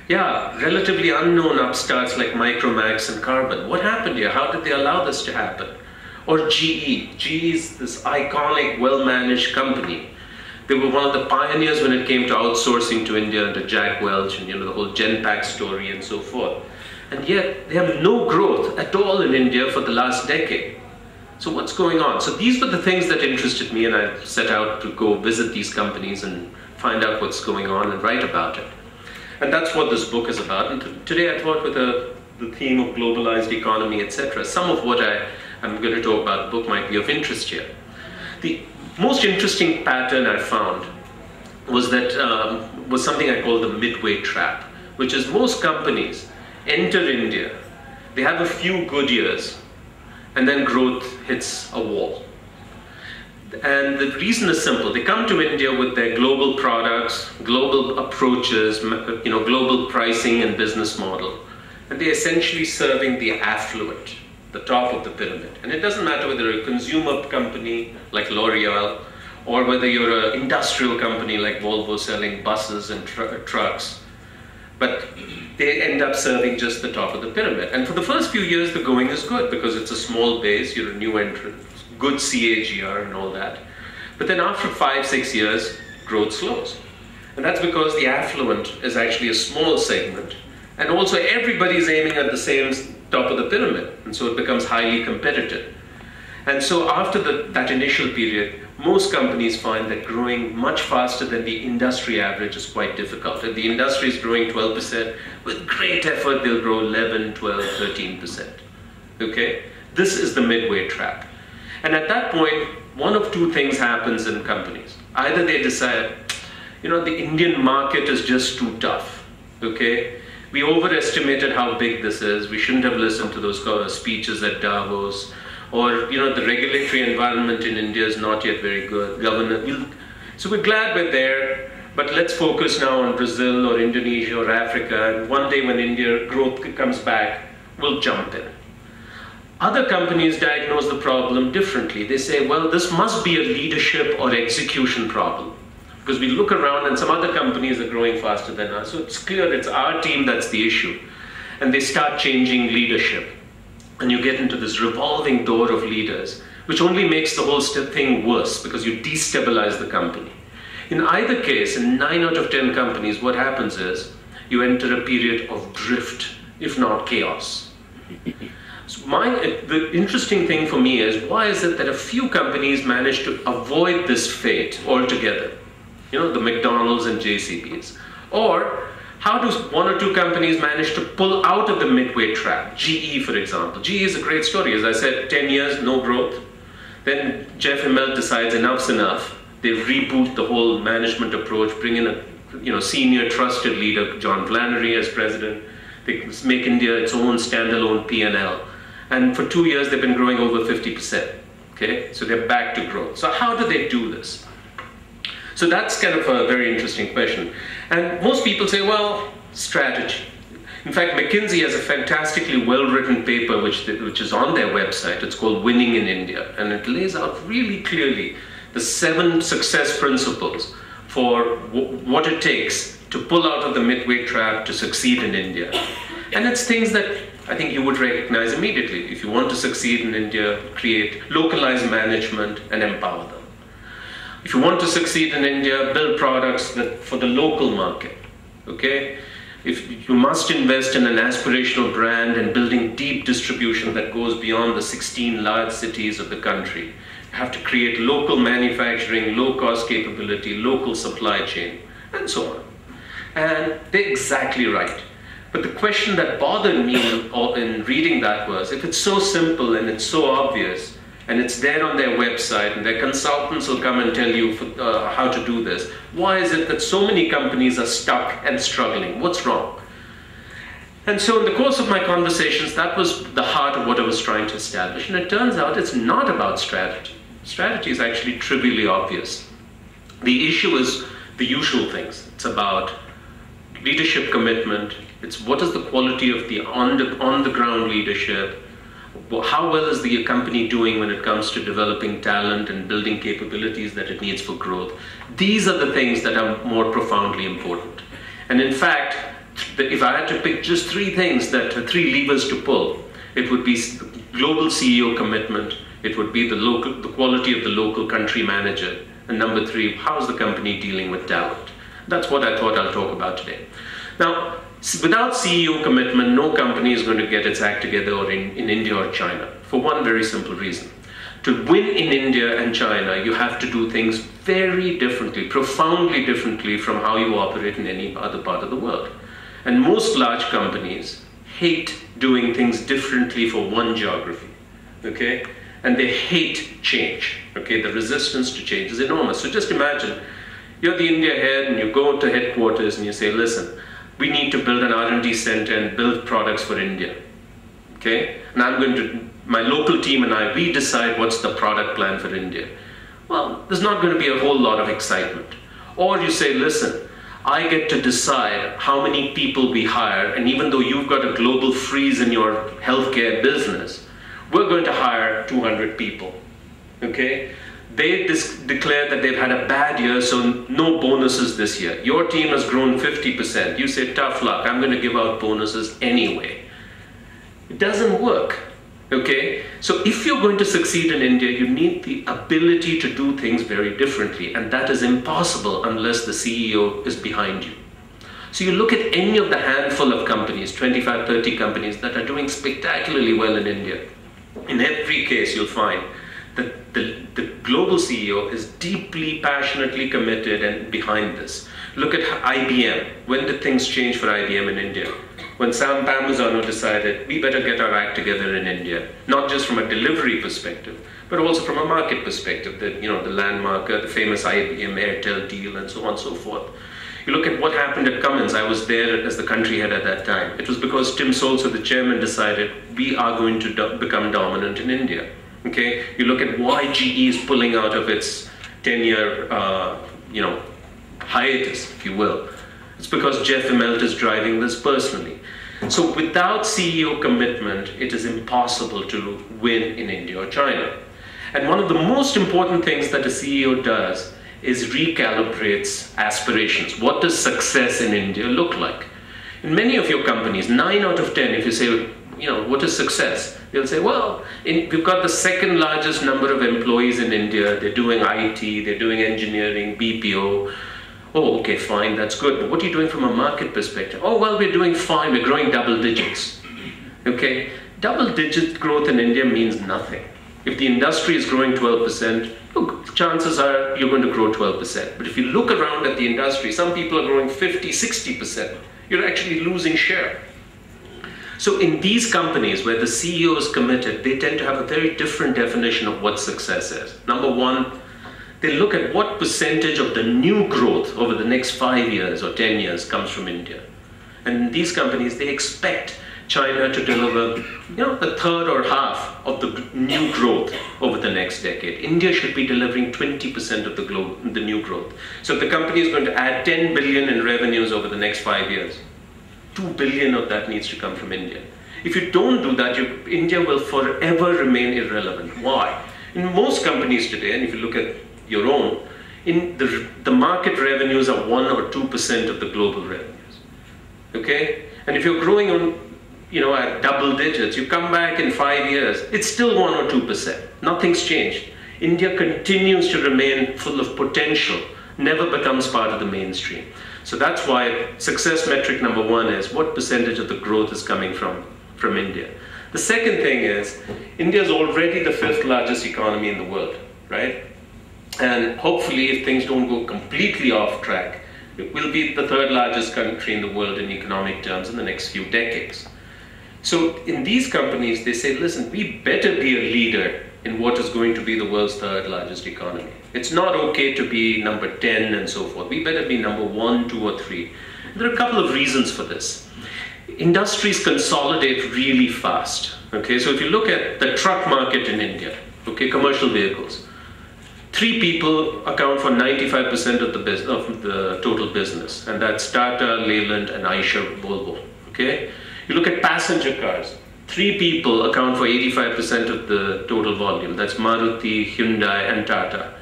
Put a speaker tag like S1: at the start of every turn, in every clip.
S1: Yeah, relatively unknown upstarts like Micromax and Carbon. What happened here? How did they allow this to happen? Or GE. GE is this iconic, well-managed company. They were one of the pioneers when it came to outsourcing to India under Jack Welch and the whole Genpact story and so forth. And yet, they have no growth at all in India for the last decade. So what's going on? So these were the things that interested me, and I set out to go visit these companies and find out what's going on and write about it. And that's what this book is about. And today I thought with the theme of globalized economy, etc., some of what I'm going to talk about the book might be of interest here. The most interesting pattern I found was something I call the midway trap, which is most companies enter India, they have a few good years, and then growth hits a wall. And the reason is simple. They come to India with their global products, global approaches, global pricing and business model, and they're essentially serving the affluent, the top of the pyramid. And it doesn't matter whether you're a consumer company like L'Oreal, or whether you're an industrial company like Volvo selling buses and trucks, but they end up serving just the top of the pyramid. And for the first few years, the going is good because it's a small base, you're a new entrant, good CAGR and all that. But then after 5-6 years, growth slows. And that's because the affluent is actually a small segment, and also everybody's aiming at the same top of the pyramid, and so it becomes highly competitive. And so after that initial period, most companies find that growing much faster than the industry average is quite difficult. If the industry is growing 12%, with great effort they'll grow 11, 12, 13%. Okay? This is the midway trap. And at that point, one of two things happens in companies. Either they decide, the Indian market is just too tough. Okay? We overestimated how big this is. We shouldn't have listened to those speeches at Davos. Or, the regulatory environment in India is not yet very good. So we're glad we're there, but let's focus now on Brazil or Indonesia or Africa. And one day when India growth comes back, we'll jump in. Other companies diagnose the problem differently. They say, well, this must be a leadership or execution problem. Because we look around and some other companies are growing faster than us. So it's clear it's our team that's the issue. And they start changing leadership. And you get into this revolving door of leaders, which only makes the whole thing worse because you destabilize the company. In either case, in 9 out of 10 companies, what happens is you enter a period of drift, if not chaos. So the interesting thing for me is, why is it that a few companies manage to avoid this fate altogether? The McDonald's and JCBs. Or how do 1 or 2 companies manage to pull out of the midway trap? GE, for example. GE is a great story. As I said, 10 years, no growth. Then Jeff Immelt decides enough's enough. They reboot the whole management approach, bring in a senior trusted leader, John Flannery as president. They make India its own standalone P&L. And for 2 years, they've been growing over 50%. Okay? So they're back to growth. So how do they do this? So that's kind of a very interesting question. And most people say, well, strategy. In fact, McKinsey has a fantastically well-written paper which is on their website. It's called Winning in India. And it lays out really clearly the 7 success principles for what it takes to pull out of the midway trap to succeed in India. And it's things that I think you would recognize immediately. If you want to succeed in India, create localized management and empower them. If you want to succeed in India, build products for the local market, okay? If you must invest in an aspirational brand and building deep distribution that goes beyond the 16 large cities of the country. You have to create local manufacturing, low-cost capability, local supply chain, and so on. And they're exactly right. But the question that bothered me in reading that was, if it's so simple and it's so obvious, and it's there on their website, and their consultants will come and tell you how to do this. Why is it that so many companies are stuck and struggling? What's wrong? And so in the course of my conversations, that was the heart of what I was trying to establish. And it turns out it's not about strategy. Strategy is actually trivially obvious. The issue is the usual things. It's about leadership commitment. It's what is the quality of the on-the-ground leadership. How well is the company doing when it comes to developing talent and building capabilities that it needs for growth? These are the things that are more profoundly important. And in fact, if I had to pick just three things, three levers to pull, it would be global CEO commitment, it would be the quality of the local country manager, and number three, how's the company dealing with talent? That's what I thought I'll talk about today. Now, without CEO commitment, no company is going to get its act together or in India or China, for one very simple reason. To win in India and China, you have to do things very differently, profoundly differently from how you operate in any other part of the world. And most large companies hate doing things differently for one geography, okay? And they hate change, okay? The resistance to change is enormous. So just imagine, you're the India head and you go to headquarters and you say, listen, we need to build an R&D center and build products for India, okay? And my local team and I, we decide what's the product plan for India. Well, there's not going to be a whole lot of excitement. Or you say, listen, I get to decide how many people we hire, and even though you've got a global freeze in your healthcare business, we're going to hire 200 people, okay? They declare that they've had a bad year, so no bonuses this year. Your team has grown 50%. You say, tough luck, I'm going to give out bonuses anyway. It doesn't work, okay? So if you're going to succeed in India, you need the ability to do things very differently, and that is impossible unless the CEO is behind you. So you look at any of the handful of companies, 25, 30 companies that are doing spectacularly well in India. In every case, you'll find that the global CEO is deeply, passionately committed and behind this. Look at IBM. When did things change for IBM in India? When Sam Palmisano decided we better get our act together in India, not just from a delivery perspective, but also from a market perspective. The landmark, the famous IBM Airtel deal, and so on and so forth. You look at what happened at Cummins. I was there as the country head at that time. It was because Tim Solzer, the chairman, decided we are going to become dominant in India. Okay, you look at why GE is pulling out of its 10-year, hiatus, if you will. It's because Jeff Immelt is driving this personally. So without CEO commitment, it is impossible to win in India or China. And one of the most important things that a CEO does is recalibrates aspirations. What does success in India look like? In many of your companies, 9 out of 10, if you say, what is success? They'll say, well, we've got the second largest number of employees in India. They're doing IT, they're doing engineering, BPO. Oh, okay, fine, that's good. But what are you doing from a market perspective? Oh, well, we're doing fine. We're growing double digits. Okay, double-digit growth in India means nothing. If the industry is growing 12%, look, chances are you're going to grow 12%. But if you look around at the industry, some people are growing 50, 60%. You're actually losing share. So in these companies where the CEO is committed, they tend to have a very different definition of what success is. Number one, they look at what percentage of the new growth over the next 5 years or 10 years comes from India. And in these companies, they expect China to deliver, a third or half of the new growth over the next decade. India should be delivering 20% of the new growth. So if the company is going to add 10 billion in revenues over the next 5 years, 2 billion of that needs to come from India. If you don't do that, India will forever remain irrelevant. Why? In most companies today, and if you look at your own, the market revenues are 1 or 2% of the global revenues. Okay? And if you're growing on, at double digits, you come back in 5 years, it's still 1 or 2%. Nothing's changed. India continues to remain full of potential, never becomes part of the mainstream. So that's why success metric number 1 is what percentage of the growth is coming from India. The second thing is, India is already the 5th largest economy in the world, right? And hopefully, if things don't go completely off track, it will be the 3rd largest country in the world in economic terms in the next few decades. So in these companies, they say, listen, we better be a leader in what is going to be the world's 3rd largest economy. It's not okay to be number 10 and so forth. We better be number 1, 2, or 3. There are a couple of reasons for this. Industries consolidate really fast. Okay, so if you look at the truck market in India, okay, commercial vehicles, 3 people account for 95% of the total business, and that's Tata, Leyland, and Eicher Volvo. Okay, you look at passenger cars. 3 people account for 85% of the total volume. That's Maruti, Hyundai, and Tata.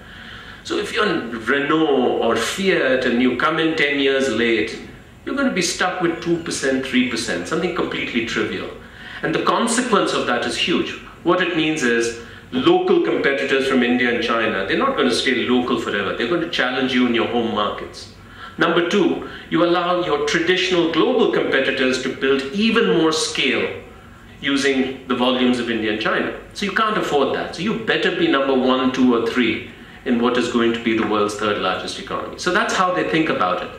S1: So if you're Renault or Fiat and you come in 10 years late, you're going to be stuck with 2%, 3%, something completely trivial. And the consequence of that is huge. What it means is local competitors from India and China, they're not going to stay local forever. They're going to challenge you in your home markets. Number two, you allow your traditional global competitors to build even more scale using the volumes of India and China. So you can't afford that. So you better be number 1, 2, or 3 in what is going to be the world's third largest economy. So that's how they think about it.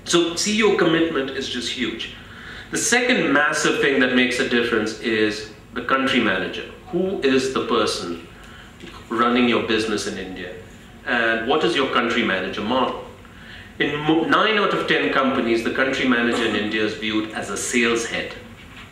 S1: So CEO commitment is just huge. The second massive thing that makes a difference is the country manager. Who is the person running your business in India? And what is your country manager model? In 9 out of 10 companies, the country manager in India is viewed as a sales head.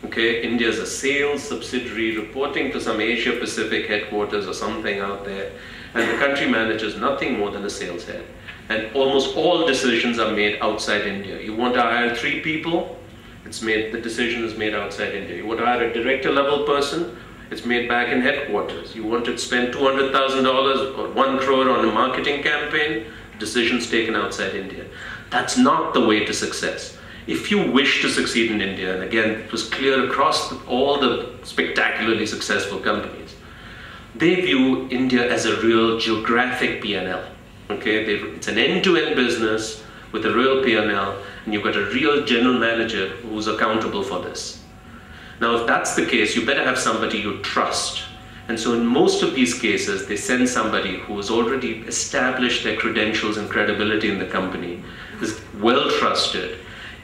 S1: Okay, India is a sales subsidiary reporting to some Asia Pacific headquarters or something out there, and the country manager is nothing more than a sales head. And almost all decisions are made outside India. You want to hire 3 people, the decision is made outside India. You want to hire a director level person, it's made back in headquarters. You want to spend $200,000 or 1 crore on a marketing campaign, decisions taken outside India. That's not the way to success. If you wish to succeed in India, and again, it was clear across all the spectacularly successful companies, they view India as a real geographic P&L. Okay, it's an end-to-end business with a real P&L, and you've got a real general manager who's accountable for this. Now, if that's the case, you better have somebody you trust. And so in most of these cases, they send somebody who has already established their credentials and credibility in the company, is well trusted.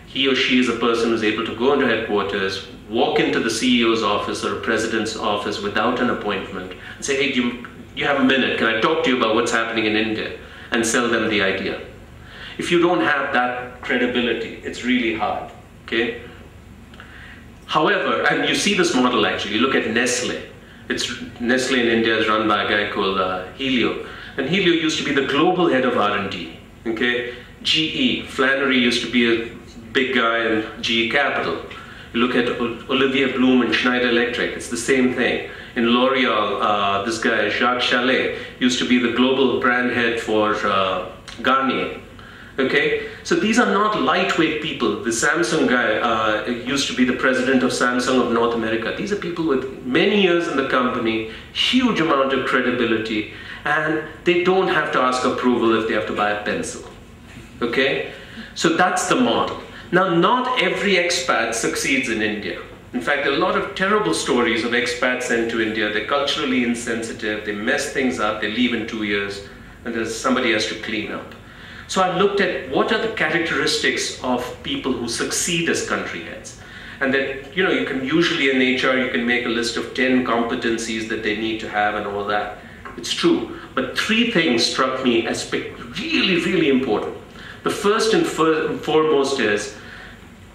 S1: He or she is a person who's able to go into headquarters, walk into the CEO's office or a president's office without an appointment, and say, hey, do you have a minute? Can I talk to you about what's happening in India? And sell them the idea. If you don't have that credibility, it's really hard, okay? However, and you see this model actually, you look at Nestle. Nestle in India is run by a guy called Helio. And Helio used to be the global head of R&D, okay? GE, Flannery used to be a big guy in GE Capital. You look at Olivier Bloom and Schneider Electric, it's the same thing. In L'Oreal, this guy, Jacques Chalet, used to be the global brand head for Garnier. Okay, so these are not lightweight people. The Samsung guy used to be the president of Samsung of North America. These are people with many years in the company, huge amount of credibility, and they don't have to ask approval if they have to buy a pencil. Okay, so that's the model. Now, not every expat succeeds in India. In fact, there are a lot of terrible stories of expats sent to India. They're culturally insensitive, they mess things up, they leave in 2 years, and somebody has to clean up. So I looked at what are the characteristics of people who succeed as country heads. And that, you know, you can usually in HR, you can make a list of 10 competencies that they need to have and all that. It's true. But 3 things struck me as really, really important. The first and foremost is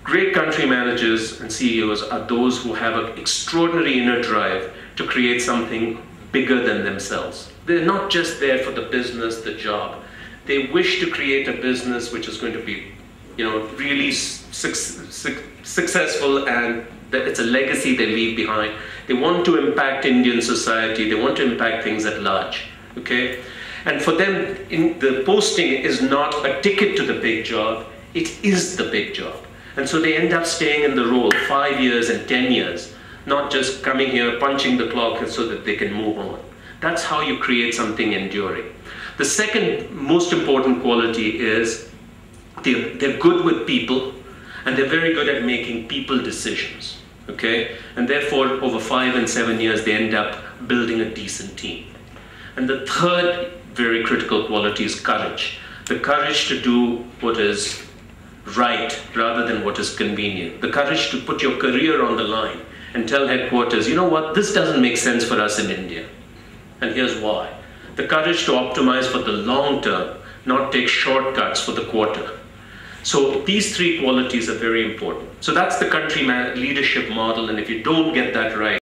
S1: great country managers and CEOs are those who have an extraordinary inner drive to create something bigger than themselves. They're not just there for the business, the job. They wish to create a business which is going to be, you know, really successful, and that it's a legacy they leave behind. They want to impact Indian society. They want to impact things at large, okay? And for them, the posting is not a ticket to the big job. It is the big job. And so they end up staying in the role 5 years and 10 years, not just coming here, punching the clock so that they can move on. That's how you create something enduring. The second most important quality is they're good with people, and they're very good at making people decisions, okay? And therefore, over 5 and 7 years, they end up building a decent team. And the third very critical quality is courage. The courage to do what is right rather than what is convenient. The courage to put your career on the line and tell headquarters, you know what, this doesn't make sense for us in India. And here's why. The courage to optimize for the long term, not take shortcuts for the quarter. So these 3 qualities are very important. So that's the country leadership model, and if you don't get that right,